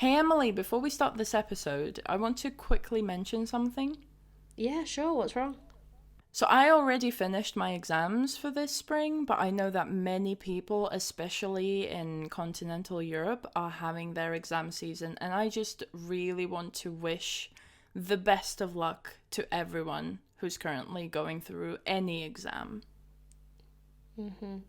Hey Emily, before we start this episode, I want to quickly mention something. Yeah, sure. What's wrong? So I already finished my exams for this spring, but I know that many people, especially in continental Europe, are having their exam season, and I just really want to wish the best of luck to everyone who's currently going through any exam.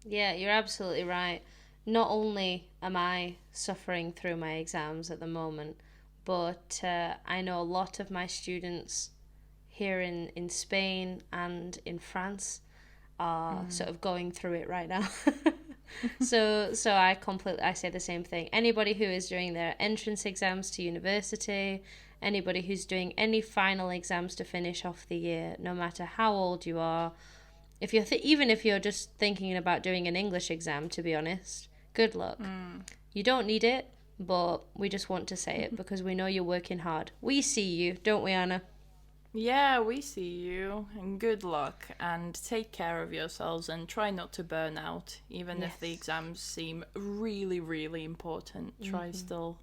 Yeah, you're absolutely right. Not only am I suffering through my exams at the moment, but I know a lot of my students here in Spain and in France are sort of going through it right now. So I say the same thing. Anybody who is doing their entrance exams to university, anybody who's doing any final exams to finish off the year, no matter how old you are, if you're even if you're just thinking about doing an English exam, to be honest, good luck. You don't need it, but we just want to say it because we know you're working hard. We see you, don't we, Anna? Yeah, we see you, and good luck, and take care of yourselves, and try not to burn out, even if the Yes. exams seem really, really important. Try still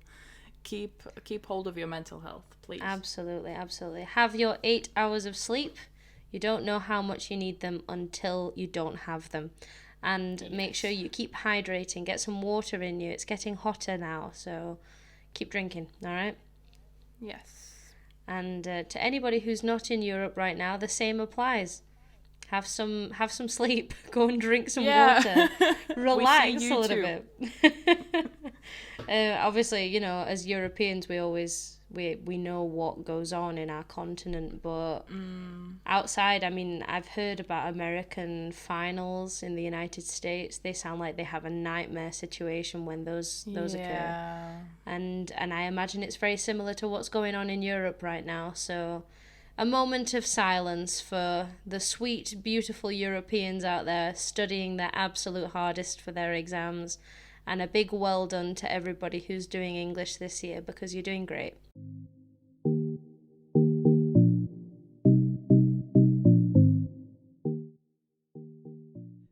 keep hold of your mental health, please. Absolutely, absolutely. Have your 8 hours of sleep. You don't know how much you need them until you don't have them. And make sure you keep hydrating, get some water in you. It's getting hotter now, so keep drinking, all right? Yes. And to anybody who's not in Europe right now, the same applies. Have some sleep. Go and drink some water. Relax a little too. bit. Obviously, as Europeans, we know what goes on in our continent, but outside, I mean, I've heard about American finals in the United States. They sound like they have a nightmare situation when those occur, and I imagine it's very similar to what's going on in Europe right now. So, a moment of silence for the sweet, beautiful Europeans out there studying their absolute hardest for their exams. And a big well done to everybody who's doing English this year because you're doing great.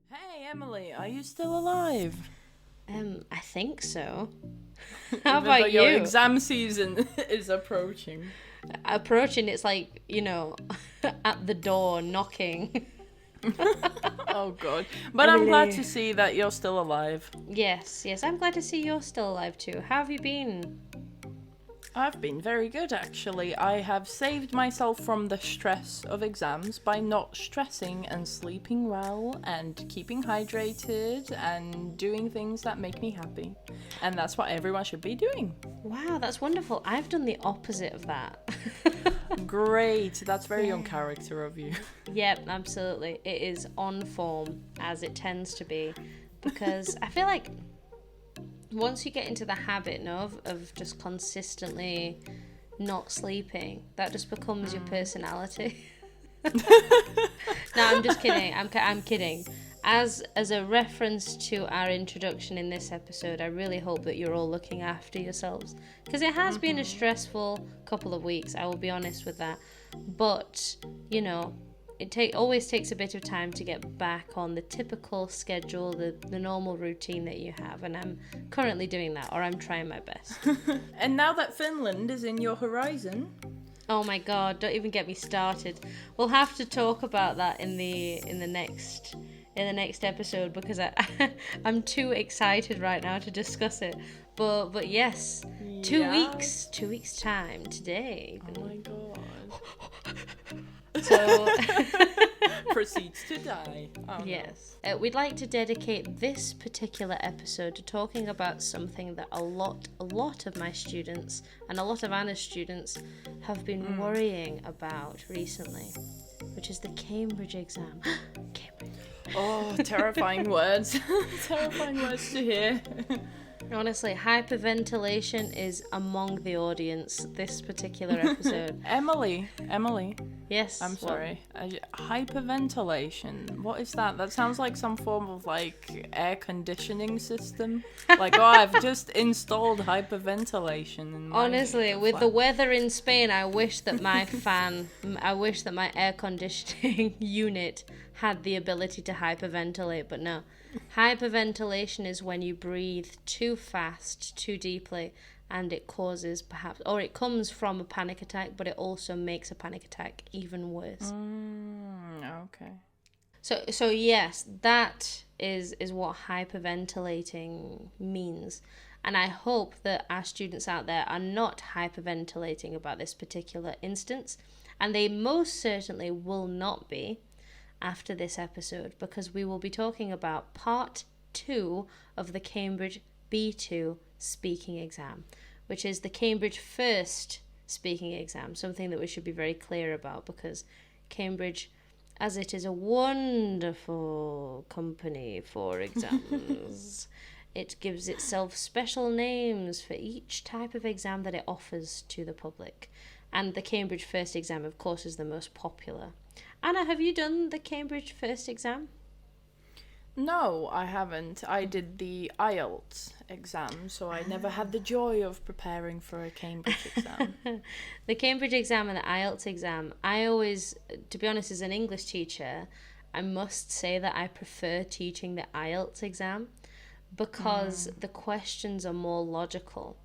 Hey Emily, are you still alive? I think so. How Even though about your you? exam season is approaching. Approaching, it's like, at the door knocking. Oh god. But I'm glad to see that you're still alive. Yes, I'm glad to see you're still alive too. How have you been? I've been very good actually. I have saved myself from the stress of exams by not stressing and sleeping well and keeping hydrated and doing things that make me happy. And that's what everyone should be doing. Wow, that's wonderful. I've done the opposite of that. Great, that's very on character of you. Yep, absolutely. It is on form, as it tends to be, because I feel like once you get into the habit of just consistently not sleeping, that just becomes your personality. No, I'm just kidding. I'm kidding. As a reference to our introduction in this episode, I really hope that you're all looking after yourselves because it has been a stressful couple of weeks. I will be honest with that, but it always takes a bit of time to get back on the typical schedule, the normal routine that you have, and I'm currently doing that, or I'm trying my best. And now that Finland is in your horizon. Oh my god, don't even get me started. We'll have to talk about that in the next episode because I'm too excited right now to discuss it. But yes, 2 weeks time today. Oh my god. So Proceeds to die. Oh, yes, we'd like to dedicate this particular episode to talking about something that a lot of my students and a lot of Anna's students have been worrying about recently, which is the Cambridge exam. Cambridge. Oh, terrifying words. Terrifying words to hear. Honestly, hyperventilation is among the audience this particular episode. Emily. Yes. I'm sorry. Hyperventilation. What is that? That sounds like some form of air conditioning system. I've just installed hyperventilation in my Honestly, with flat. the weather in Spain, I wish that my air conditioning unit had the ability to hyperventilate, but no. Hyperventilation is when you breathe too fast, too deeply, and it causes perhaps, or it comes from a panic attack, but it also makes a panic attack even worse. Okay. So yes, that is what hyperventilating means. And I hope that our students out there are not hyperventilating about this particular instance. And they most certainly will not be after this episode, because we will be talking about part 2 of the Cambridge B2 speaking exam, which is the Cambridge first speaking exam, something that we should be very clear about, because Cambridge, as it is a wonderful company for exams, it gives itself special names for each type of exam that it offers to the public. And the Cambridge first exam, of course, is the most popular. Anna, have you done the Cambridge first exam? No, I haven't. I did the ielts exam, so I never had the joy of preparing for a Cambridge exam. The Cambridge exam and the IELTS exam, I always, to be honest, as an English teacher, I must say that I prefer teaching the IELTS exam because the questions are more logical.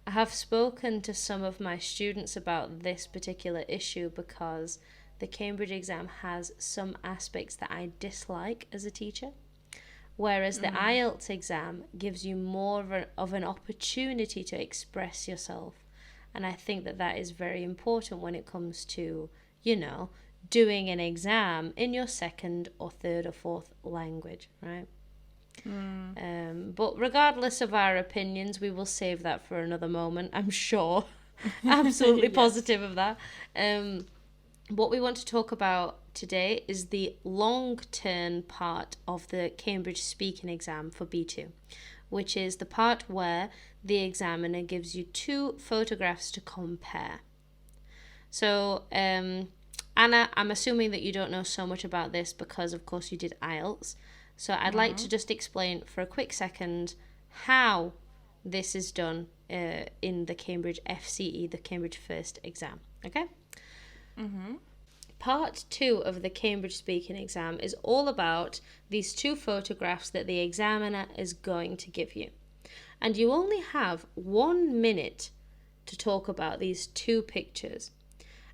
I have spoken to some of my students about this particular issue because the Cambridge exam has some aspects that I dislike as a teacher, whereas the IELTS exam gives you more of an opportunity to express yourself. And I think that that is very important when it comes to, you know, doing an exam in your second or third or fourth language, right? But regardless of our opinions, we will save that for another moment, I'm sure. Absolutely Yes. positive of that. What we want to talk about today is the long-term part of the Cambridge speaking exam for B2, which is the part where the examiner gives you 2 photographs to compare. So, Anna, I'm assuming that you don't know so much about this because, of course, you did IELTS. So I'd like to just explain for a quick second how this is done in the Cambridge FCE, the Cambridge first exam, okay? Part 2 of the Cambridge speaking exam is all about these 2 photographs that the examiner is going to give you. And you only have 1 minute to talk about these 2 pictures.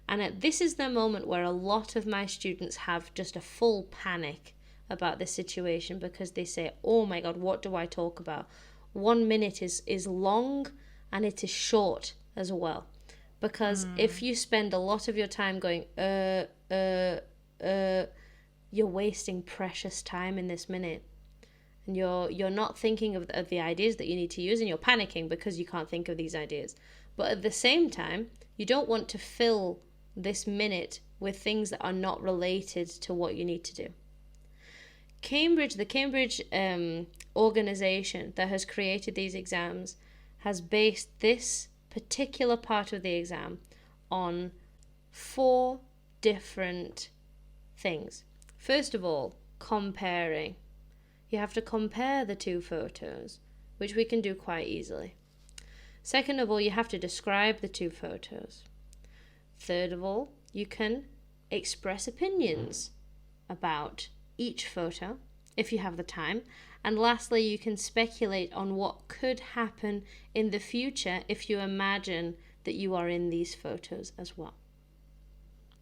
And this is the moment where a lot of my students have just a full panic about the situation because they say, oh my God, what do I talk about? 1 minute is long and it is short as well. Because if you spend a lot of your time going, you're wasting precious time in this minute. And you're not thinking of the ideas that you need to use, and you're panicking because you can't think of these ideas. But at the same time, you don't want to fill this minute with things that are not related to what you need to do. The Cambridge organization that has created these exams has based this particular part of the exam on 4 different things. First of all, comparing. You have to compare the 2 photos, which we can do quite easily. Second of all, you have to describe the 2 photos. Third of all, you can express opinions about each photo if you have the time. And lastly, you can speculate on what could happen in the future if you imagine that you are in these photos as well.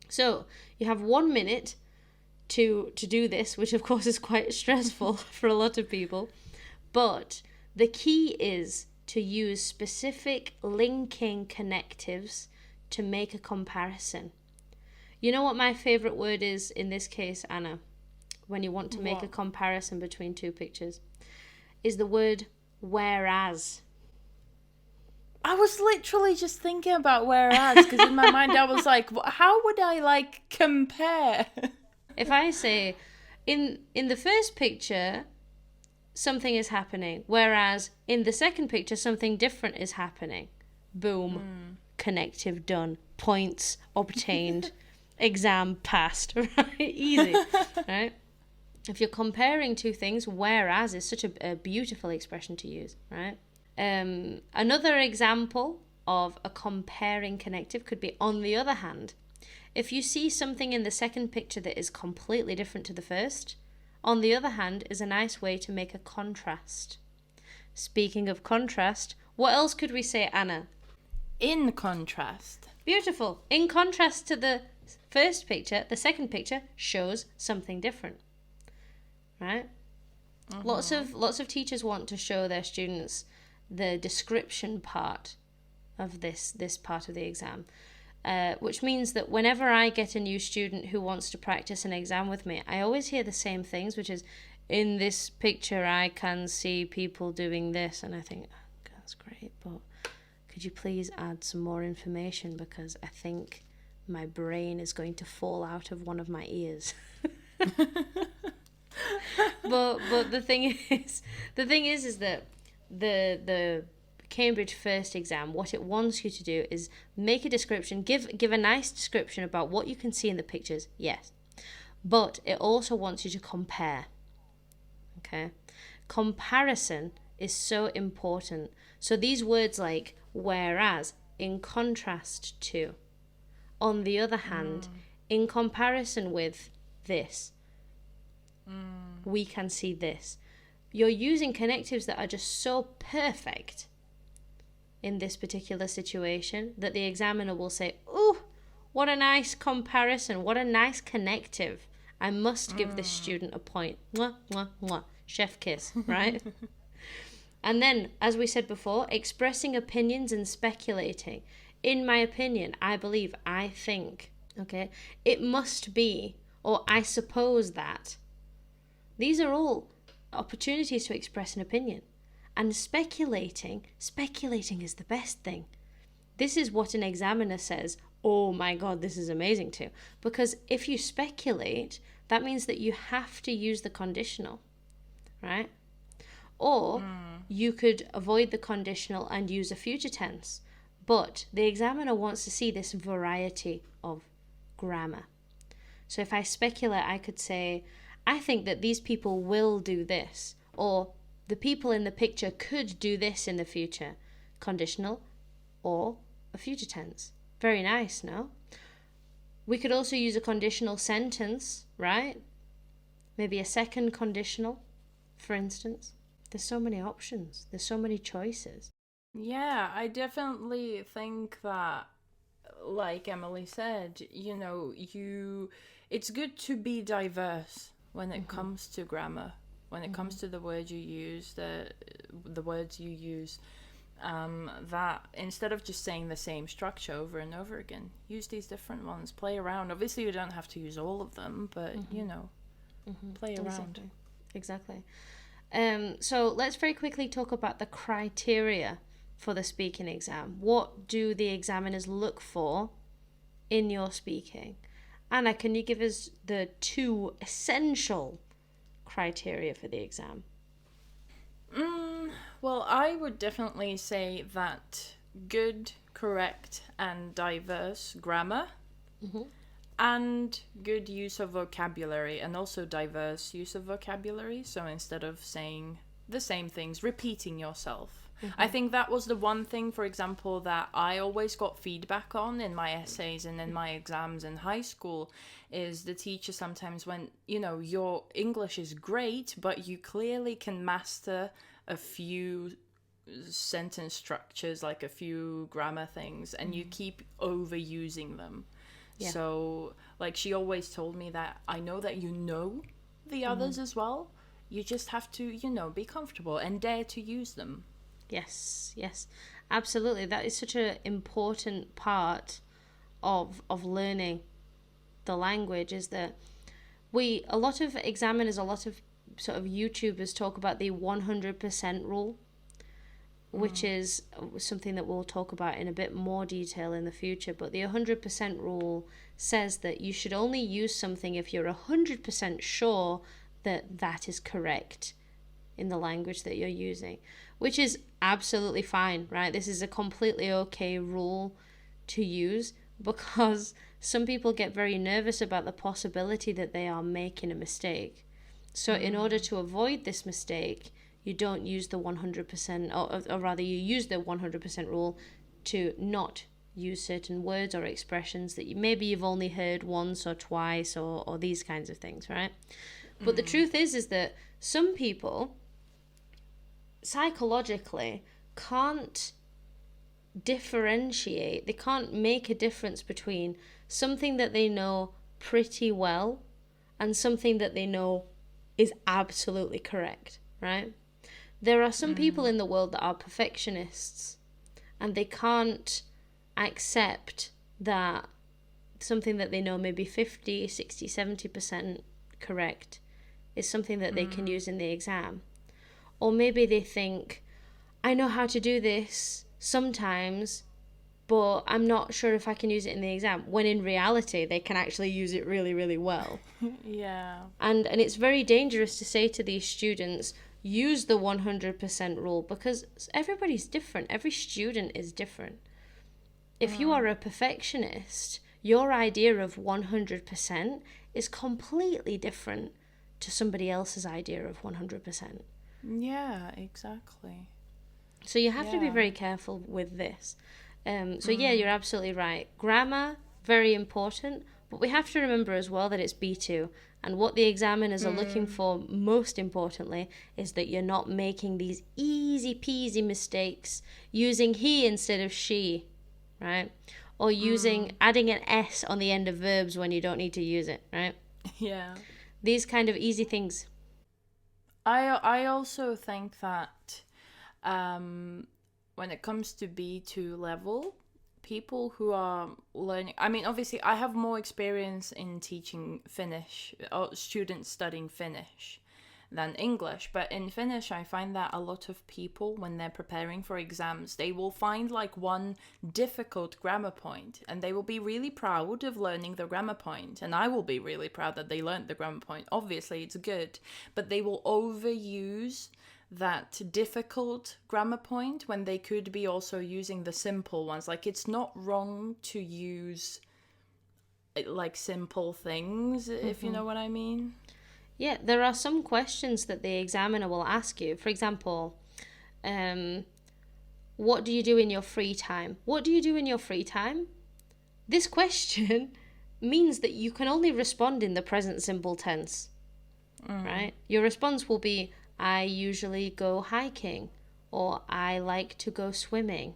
So you have 1 minute to do this, which of course is quite stressful for a lot of people. But the key is to use specific linking connectives to make a comparison. You know what my favorite word is in this case, Anna, when you want to make a comparison between 2 pictures, is the word whereas. I was literally just thinking about whereas, because in my mind I was like, how would I compare? If I say, in the first picture, something is happening, whereas in the second picture, something different is happening. Boom. Connective done. Points obtained. Exam passed. Right? Easy. Right? If you're comparing 2 things, whereas is such a beautiful expression to use, right? Another example of a comparing connective could be on the other hand. If you see something in the second picture that is completely different to the first, on the other hand is a nice way to make a contrast. Speaking of contrast, What else could we say, Anna? In contrast. Beautiful. In contrast to the first picture, the second picture shows something different. Right? Lots of teachers want to show their students the description part of this part of the exam, which means that whenever I get a new student who wants to practice an exam with me, I always hear the same things, which is, in this picture I can see people doing this, and I think, oh, that's great, but could you please add some more information, because I think my brain is going to fall out of one of my ears. But the thing is that the Cambridge first exam, what it wants you to do is make a description, give a nice description about what you can see in the pictures, yes, but it also wants you to compare. Okay, comparison is so important. So these words like whereas, in contrast to, on the other hand, in comparison with this, we can see this. You're using connectives that are just so perfect in this particular situation that the examiner will say, ooh, what a nice comparison, what a nice connective. I must give this student a point. Mwah, mwah, mwah. Chef kiss, right? And then, as we said before, expressing opinions and speculating. In my opinion, I believe, I think, okay, it must be, or I suppose that. These are all opportunities to express an opinion. And speculating is the best thing. This is what an examiner says, oh my God, this is amazing too. Because if you speculate, that means that you have to use the conditional, right? Or you could avoid the conditional and use a future tense. But the examiner wants to see this variety of grammar. So if I speculate, I could say, I think that these people will do this, or the people in the picture could do this in the future. Conditional or a future tense. Very nice, no? We could also use a conditional sentence, right? Maybe a second conditional, for instance. There's so many options. There's so many choices. Yeah, I definitely think that, like Emily said, it's good to be diverse when it comes to grammar, when it comes to the words you use, the words you use, that instead of just saying the same structure over and over again, use these different ones, play around. Obviously, you don't have to use all of them, but, play around. Exactly. So let's very quickly talk about the criteria for the speaking exam. What do the examiners look for in your speaking? Anna, can you give us the 2 essential criteria for the exam? Well, I would definitely say that good, correct, and diverse grammar, and good use of vocabulary, and also diverse use of vocabulary. So instead of saying the same things, repeating yourself. I think that was the one thing, for example, that I always got feedback on in my essays and in my exams in high school, is the teacher sometimes went, your English is great, but you clearly can master a few sentence structures, like a few grammar things, and you keep overusing them. Yeah. So, like, she always told me that I know that you know the others as well. You just have to, be comfortable and dare to use them. Yes, absolutely. That is such an important part of learning the language, is that a lot of examiners, a lot of sort of YouTubers talk about the 100% rule, which is something that we'll talk about in a bit more detail in the future. But the 100% rule says that you should only use something if you're 100% sure that that is correct in the language that you're using, which is absolutely fine, right? This is a completely okay rule to use, because some people get very nervous about the possibility that they are making a mistake. So in order to avoid this mistake, you don't use the 100%, or rather you use the 100% rule to not use certain words or expressions that maybe you've only heard once or twice, or these kinds of things, right? But the truth is that some people psychologically can't differentiate, they can't make a difference between something that they know pretty well and something that they know is absolutely correct, right? There are some people in the world that are perfectionists and they can't accept that something that they know maybe 50, 60, 70% correct is something that they can use in the exam. Or maybe they think, I know how to do this sometimes, but I'm not sure if I can use it in the exam, when in reality they can actually use it really, really well. Yeah. And it's very dangerous to say to these students, use the 100% rule, because everybody's different. Every student is different. If you are a perfectionist, your idea of 100% is completely different to somebody else's idea of 100%. Yeah, exactly. So you have to be very careful with this. So yeah, you're absolutely right. Grammar, very important, but we have to remember as well that it's B2. And what the examiners are looking for, most importantly, is that you're not making these easy peasy mistakes using he instead of she, right? Or adding an S on the end of verbs when you don't need to use it, right? Yeah. These kind of easy things. I also think that when it comes to B2 level, people who are learning, I mean, obviously, I have more experience in teaching Finnish, or students studying Finnish, than English. But in Finnish, I find that a lot of people, when they're preparing for exams, they will find like one difficult grammar point and they will be really proud of learning the grammar point. And I will be really proud that they learned the grammar point. Obviously, it's good, but they will overuse that difficult grammar point when they could be also using the simple ones. Like, it's not wrong to use like simple things, if you know what I mean. Yeah, there are some questions that the examiner will ask you. For example, what do you do in your free time? What do you do in your free time? This question means that you can only respond in the present simple tense, right? Your response will be, I usually go hiking, or I like to go swimming,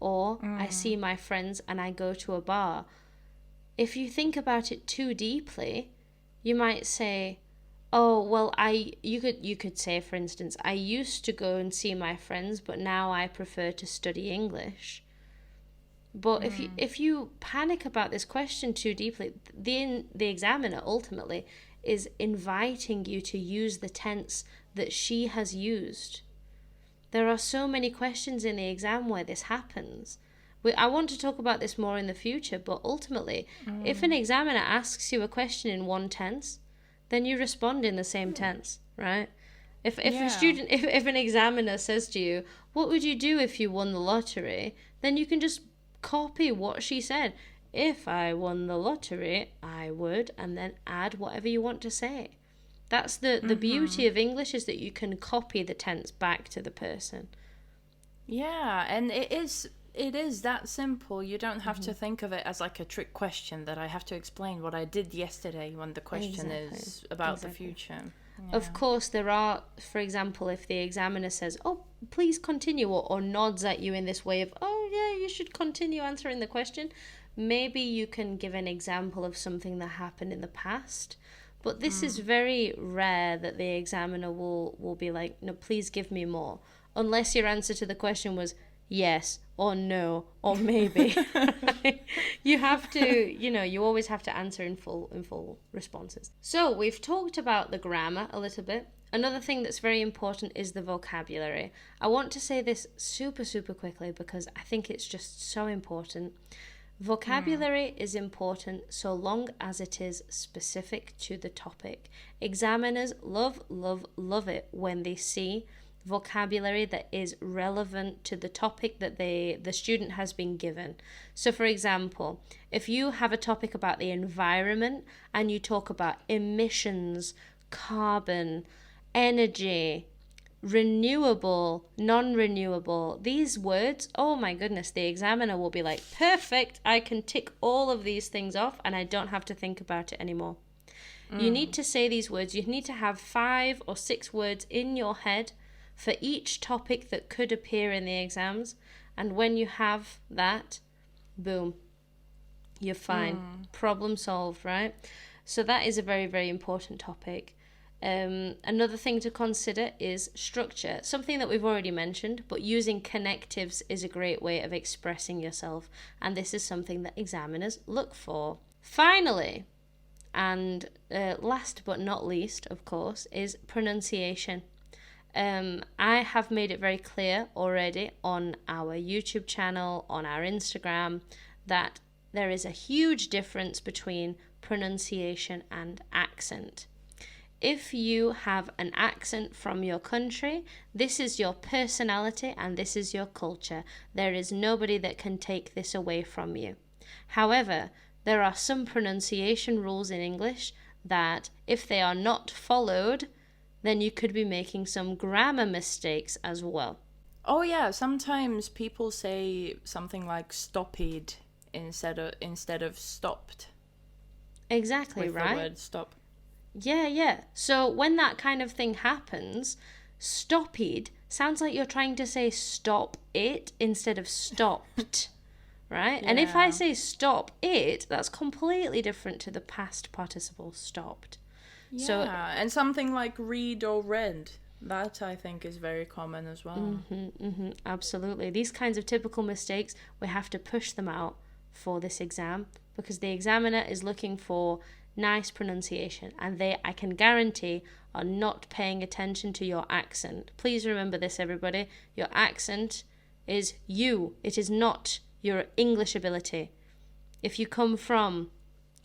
or I see my friends and I go to a bar. If you think about it too deeply, you might say, oh, well, you could say, for instance, I used to go and see my friends, but now I prefer to study English. But if you panic about this question too deeply, the examiner ultimately is inviting you to use the tense that she has used. There are so many questions in the exam where this happens. I want to talk about this more in the future, but ultimately, if an examiner asks you a question in one tense, then you respond in the same tense, right? If an examiner says to you, what would you do if you won the lottery? Then you can just copy what she said. If I won the lottery, I would, and then add whatever you want to say. That's the beauty of English, is that you can copy the tense back to the person. Yeah, and it is that simple. You don't have to think of it as like a trick question that I have to explain what I did yesterday when the question is about the future. Yeah. Of course, there are, for example, if the examiner says, oh, please continue, or nods at you in this way of, oh, yeah, you should continue answering the question, maybe you can give an example of something that happened in the past. But this is very rare that the examiner will be like, no, please give me more. Unless your answer to the question was yes, or no, or maybe. You have to, you always have to answer in full responses. So we've talked about the grammar a little bit. Another thing that's very important is the vocabulary. I want to say this super, super quickly because I think it's just so important. Vocabulary is important so long as it is specific to the topic. Examiners love, love, love it when they see vocabulary that is relevant to the topic that the student has been given. So for example, if you have a topic about the environment and you talk about emissions, carbon, energy, renewable, non-renewable, these words, oh my goodness, the examiner will be like, perfect, I can tick all of these things off and I don't have to think about it anymore. You need to say these words. You need to have 5 or 6 words in your head for each topic that could appear in the exams. And when you have that, boom, you're fine. Problem solved, right? So that is a very, very important topic. Another thing to consider is structure, something that we've already mentioned, but using connectives is a great way of expressing yourself, and this is something that examiners look for. Finally, and last but not least, of course, is pronunciation. I have made it very clear already on our YouTube channel, on our Instagram, that there is a huge difference between pronunciation and accent. If you have an accent from your country, this is your personality and this is your culture. There is nobody that can take this away from you. However, there are some pronunciation rules in English that, if they are not followed, then you could be making some grammar mistakes as well. Oh yeah, sometimes people say something like stopped instead of stopped. Exactly, with right? the word stop. Yeah. So when that kind of thing happens, stopped sounds like you're trying to say stop it instead of stopped, right? Yeah. And if I say stop it, that's completely different to the past participle stopped. Yeah, So, and something like read or read, that I think is very common as well. absolutely. These kinds of typical mistakes, we have to push them out for this exam because the examiner is looking for nice pronunciation, and they, I can guarantee, are not paying attention to your accent. Please remember this, everybody. Your accent is you. It is not your English ability. If you come from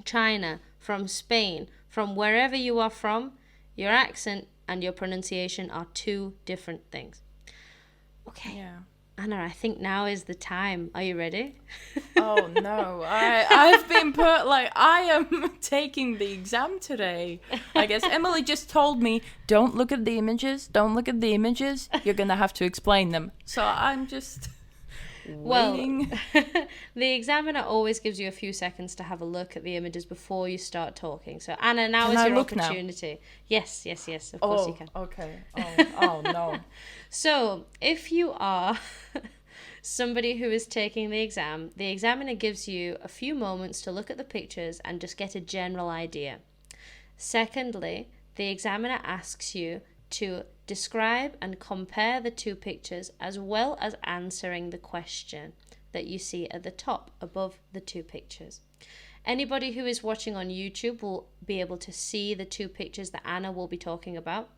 China, from Spain, from wherever you are from, your accent and your pronunciation are two different things. Okay. Yeah. Anna, I think now is the time. Are you ready? Oh no, I've been put, like, I am taking the exam today. I guess Emily just told me, don't look at the images, you're gonna have to explain them. So I'm just waiting. Well, the examiner always gives you a few seconds to have a look at the images before you start talking. So Anna, now Can is I your look now? opportunity. Yes, of course you can. Okay. Oh no. So, if you are somebody who is taking the examiner gives you a few moments to look at the pictures and just get a general idea. Secondly, the examiner asks you to describe and compare the two pictures as well as answering the question that you see at the top above the two pictures. Anybody who is watching on YouTube will be able to see the two pictures that Anna will be talking about.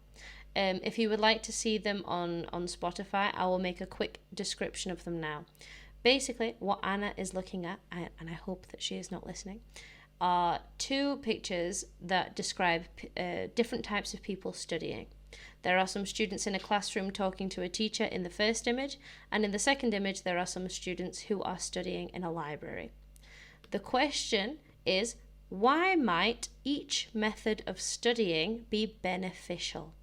If you would like to see them on Spotify, I will make a quick description of them now. Basically, what Anna is looking at, and I hope that she is not listening, are two pictures that describe different types of people studying. There are some students in a classroom talking to a teacher in the first image, and in the second image there are some students who are studying in a library. The question is, why might each method of studying be beneficial?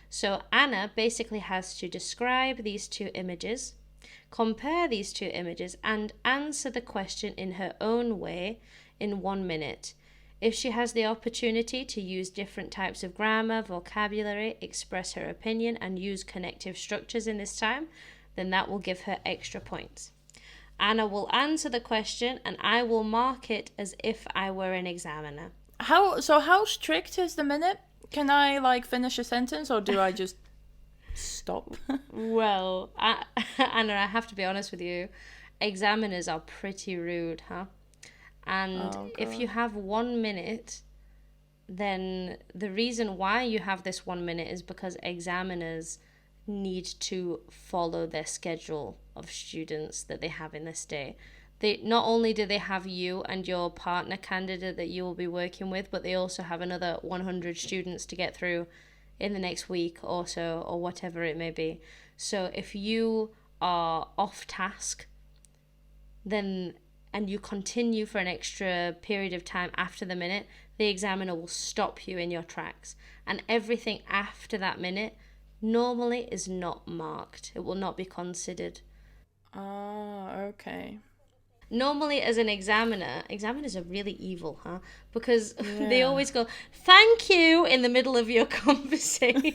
So Anna basically has to describe these two images, compare these two images, and answer the question in her own way in 1 minute. If she has the opportunity to use different types of grammar, vocabulary, express her opinion, and use connective structures in this time, then that will give her extra points. Anna will answer the question, and I will mark it as if I were an examiner. How strict is the minute? Can I, finish a sentence, or do I just stop? Well, Anna, I have to be honest with you. Examiners are pretty rude, huh? And if you have 1 minute, then the reason why you have this 1 minute is because examiners need to follow their schedule of students that they have in this day. They not only do they have you and your partner candidate that you will be working with, but they also have another 100 students to get through in the next week or so, or whatever it may be. So if you are off task, then and you continue for an extra period of time after the minute, the examiner will stop you in your tracks. And everything after that minute normally is not marked. It will not be considered. Okay. Normally, as an examiners are really evil, huh? Because they always go, thank you, in the middle of your conversation.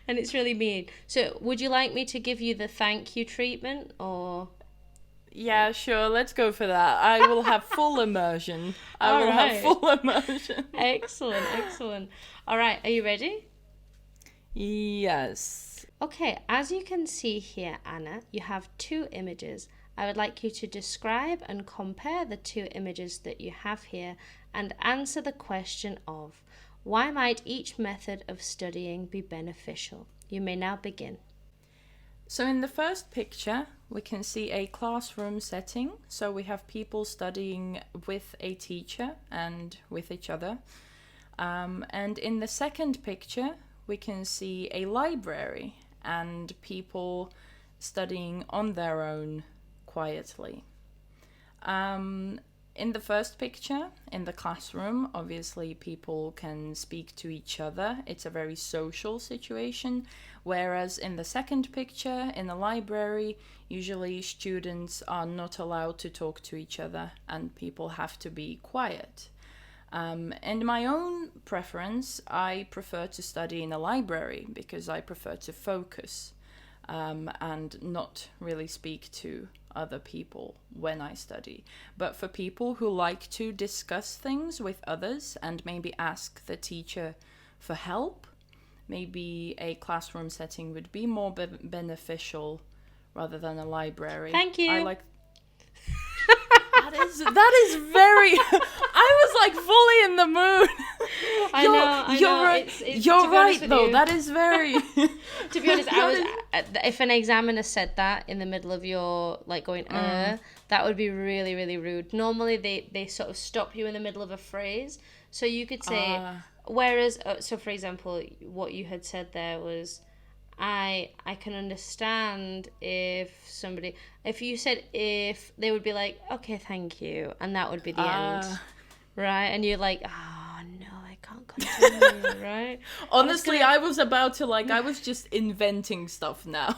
And it's really mean. So would you like me to give you the thank you treatment, or? Yeah, sure, let's go for that. I will have full immersion. Have full immersion. Excellent, excellent. All right, are you ready? Yes. Okay, as you can see here, Anna, you have two images. I would like you to describe and compare the two images that you have here and answer the question of why might each method of studying be beneficial? You may now begin. So in the first picture, we can see a classroom setting. So we have people studying with a teacher and with each other. And in the second picture, we can see a library and people studying on their own quietly. In the first picture, in the classroom, obviously people can speak to each other. It's a very social situation. Whereas in the second picture, in the library, usually students are not allowed to talk to each other and people have to be quiet. And my own preference, I prefer to study in a library because I prefer to focus and not really speak to other people when I study. But for people who like to discuss things with others and maybe ask the teacher for help, maybe a classroom setting would be more beneficial rather than a library. Thank you. I like... That is very... I was like fully in the mood. I know. You're right. You're right, though. That is very... To be honest, if an examiner said that in the middle of your, like, going, that would be really, really rude. Normally, they sort of stop you in the middle of a phrase. So you could say, whereas, so for example, what you had said there was, I can understand if you said if, they would be like, okay, thank you. And that would be the end. Right? And you're like, oh, no, I can't continue, right? Honestly, I was about to, like, I was just inventing stuff now.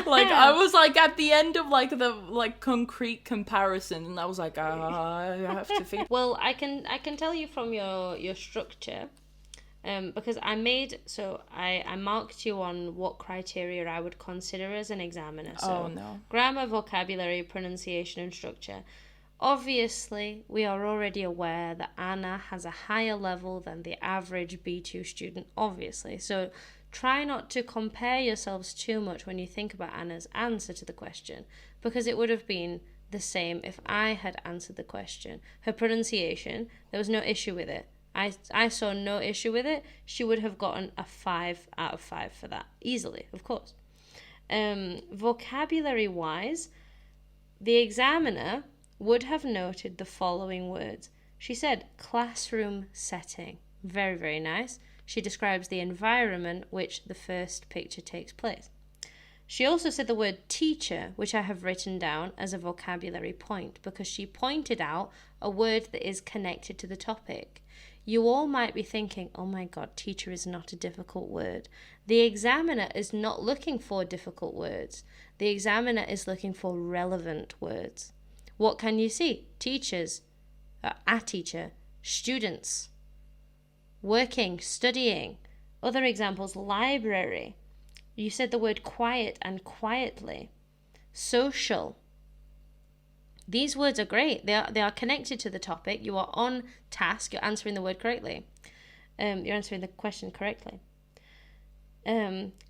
Like, I was, like, at the end of, like, the, like, concrete comparison, and I was like, I have to think. Well, I can tell you from your structure, because I marked you on what criteria I would consider as an examiner. So, grammar, vocabulary, pronunciation, and structure. Obviously, we are already aware that Anna has a higher level than the average B2 student, obviously. So try not to compare yourselves too much when you think about Anna's answer to the question, because it would have been the same if I had answered the question. Her pronunciation, there was no issue with it. I saw no issue with it. She would have gotten a 5 out of 5 for that, easily, of course. Vocabulary-wise, the examiner would have noted the following words. She said classroom setting. Very, very nice. She describes the environment which the first picture takes place. She also said the word teacher, which I have written down as a vocabulary point because she pointed out a word that is connected to the topic. You all might be thinking, oh my God, teacher is not a difficult word. The examiner is not looking for difficult words. The examiner is looking for relevant words. What can you see? Teachers, a teacher, students, working, studying. Other examples, library. You said the word quiet and quietly. Social. These words are great. They are connected to the topic. You are on task. You're answering the word correctly. You're answering the question correctly.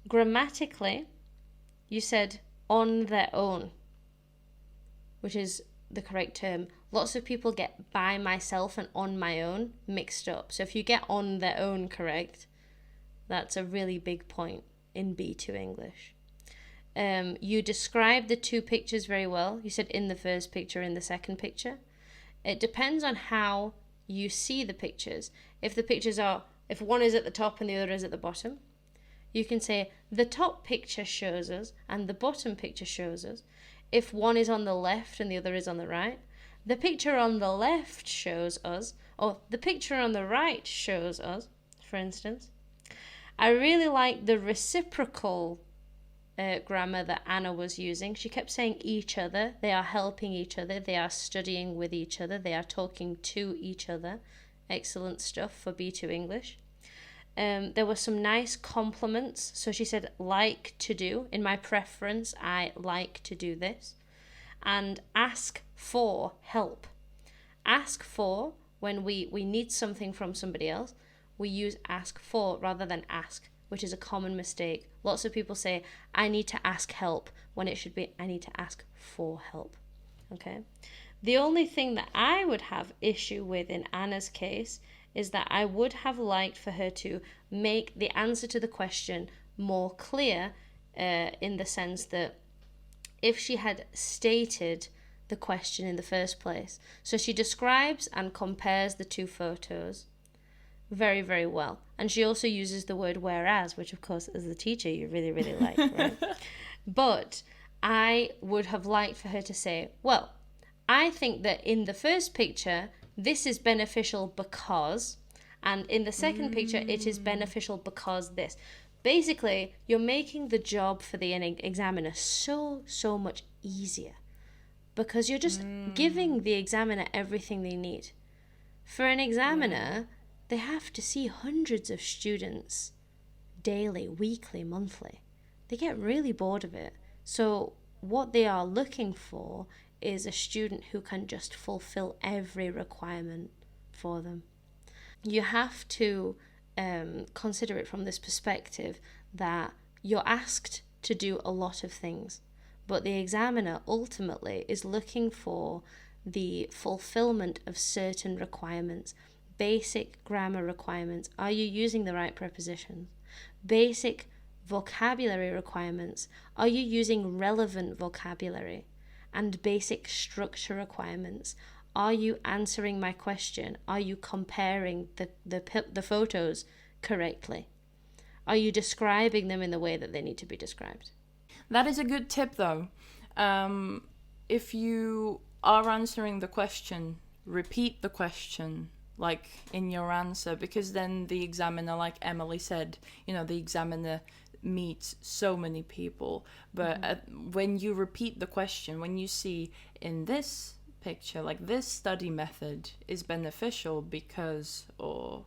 Grammatically, you said on their own, which is the correct term. Lots of people get by myself and on my own mixed up. So if you get on their own correct, that's a really big point in B2 English. You described the two pictures very well. You said in the first picture, in the second picture. It depends on how you see the pictures. If one is at the top and the other is at the bottom, you can say the top picture shows us and the bottom picture shows us. If one is on the left and the other is on the right, the picture on the left shows us, or the picture on the right shows us, for instance. I really like the reciprocal grammar that Anna was using. She kept saying each other. They are helping each other. They are studying with each other. They are talking to each other. Excellent stuff for B2 English. There were some nice compliments. So she said, like to do. In my preference, I like to do this. And ask for help. Ask for, when we need something from somebody else, we use ask for rather than ask, which is a common mistake. Lots of people say, I need to ask help, when it should be, I need to ask for help. Okay? The only thing that I would have issue with in Anna's case is that I would have liked for her to make the answer to the question more clear, in the sense that if she had stated the question in the first place. So she describes and compares the two photos very, very well. And she also uses the word whereas, which of course as the teacher you really, really like, right? But I would have liked for her to say, well, I think that in the first picture, this is beneficial because, and in the second picture, it is beneficial because this. Basically, you're making the job for the examiner so much easier because you're just giving the examiner everything they need. For an examiner, they have to see hundreds of students daily, weekly, monthly. They get really bored of it. So what they are looking for is a student who can just fulfill every requirement for them. You have to consider it from this perspective that you're asked to do a lot of things, but the examiner ultimately is looking for the fulfillment of certain requirements, basic grammar requirements. Are you using the right prepositions? Basic vocabulary requirements. Are you using relevant vocabulary? And basic structure requirements. Are you answering my question? Are you comparing the photos correctly? Are you describing them in the way that they need to be described? That is a good tip, though. If you are answering the question, repeat the question, like in your answer, because then the examiner, like Emily said, the examiner meets so many people. But when you repeat the question, when you see in this picture, like this study method is beneficial because, or,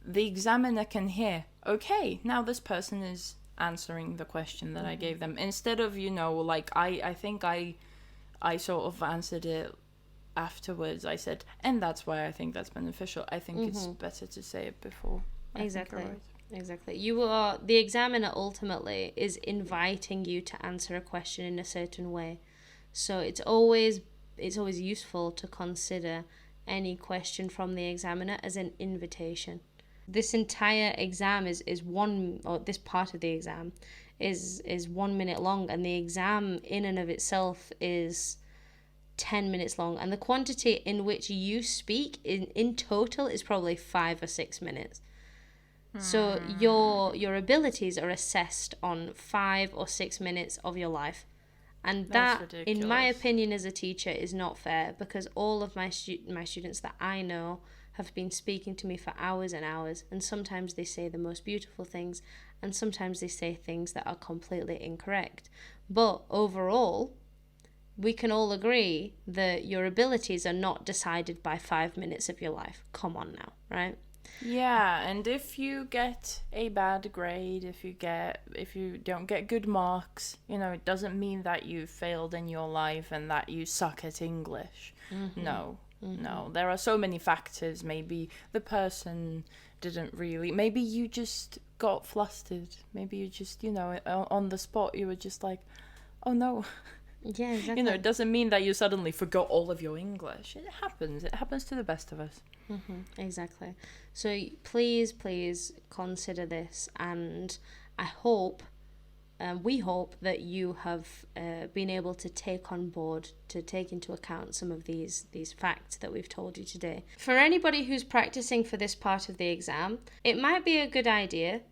the examiner can hear, okay, now this person is answering the question that I gave them, instead of, like I think I sort of answered it afterwards. I said, and that's why I think that's beneficial. I think it's better to say it before. Exactly. The examiner ultimately is inviting you to answer a question in a certain way. So it's always useful to consider any question from the examiner as an invitation. This entire exam is one, or this part of the exam is 1 minute long, and the exam in and of itself is 10 minutes long, and the quantity in which you speak in total is probably 5 or 6 minutes. So your abilities are assessed on 5 or 6 minutes of your life. And that, in my opinion as a teacher, is not fair, because all of my students that I know have been speaking to me for hours and hours, and sometimes they say the most beautiful things, and sometimes they say things that are completely incorrect. But overall, we can all agree that your abilities are not decided by 5 minutes of your life. Come on now, right? Yeah, and if you get a bad grade, if you don't get good marks, it doesn't mean that you failed in your life and that you suck at English. No, there are so many factors. Maybe the person didn't really, maybe you just got flustered. Maybe you just, on the spot, you were just like, oh no. Yeah, exactly. It doesn't mean that you suddenly forgot all of your English. It happens to the best of us. Exactly. So please consider this, and I hope, we hope that you have been able to take on board, to take into account some of these facts that we've told you today. For anybody who's practicing for this part of the exam, it might be a good idea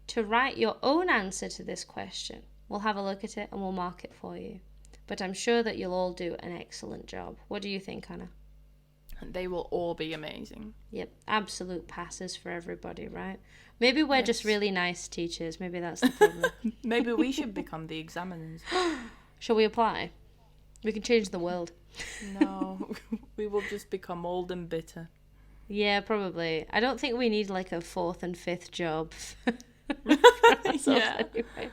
to write your own answer to this question. We'll have a look at it and we'll mark it for you. But I'm sure that you'll all do an excellent job. What do you think, Hannah? They will all be amazing. Yep, absolute passes for everybody, right? Maybe we're just really nice teachers. Maybe that's the problem. Maybe we should become the examiners. Shall we apply? We can change the world. No, we will just become old and bitter. Yeah, probably. I don't think we need like a fourth and fifth job. Yeah. Anyway.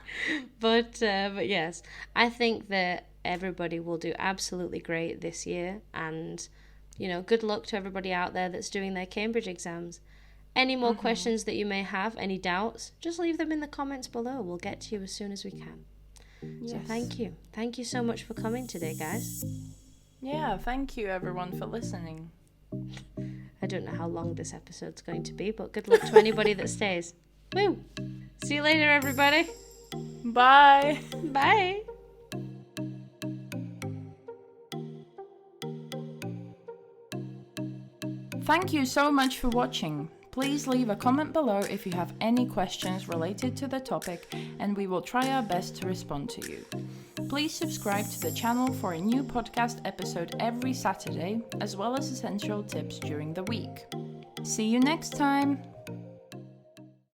But yes, I think that everybody will do absolutely great this year, and good luck to everybody out there that's doing their Cambridge exams. Any more questions that you may have, any doubts, just leave them in the comments below. We'll get to you as soon as we can. Yes. So thank you so much for coming today, guys. Yeah, thank you everyone for listening. I don't know how long this episode's going to be, but good luck to anybody that stays. Woo! See you later, everybody. Bye. Bye. Thank you so much for watching. Please leave a comment below if you have any questions related to the topic, and we will try our best to respond to you. Please subscribe to the channel for a new podcast episode every Saturday, as well as essential tips during the week. See you next time!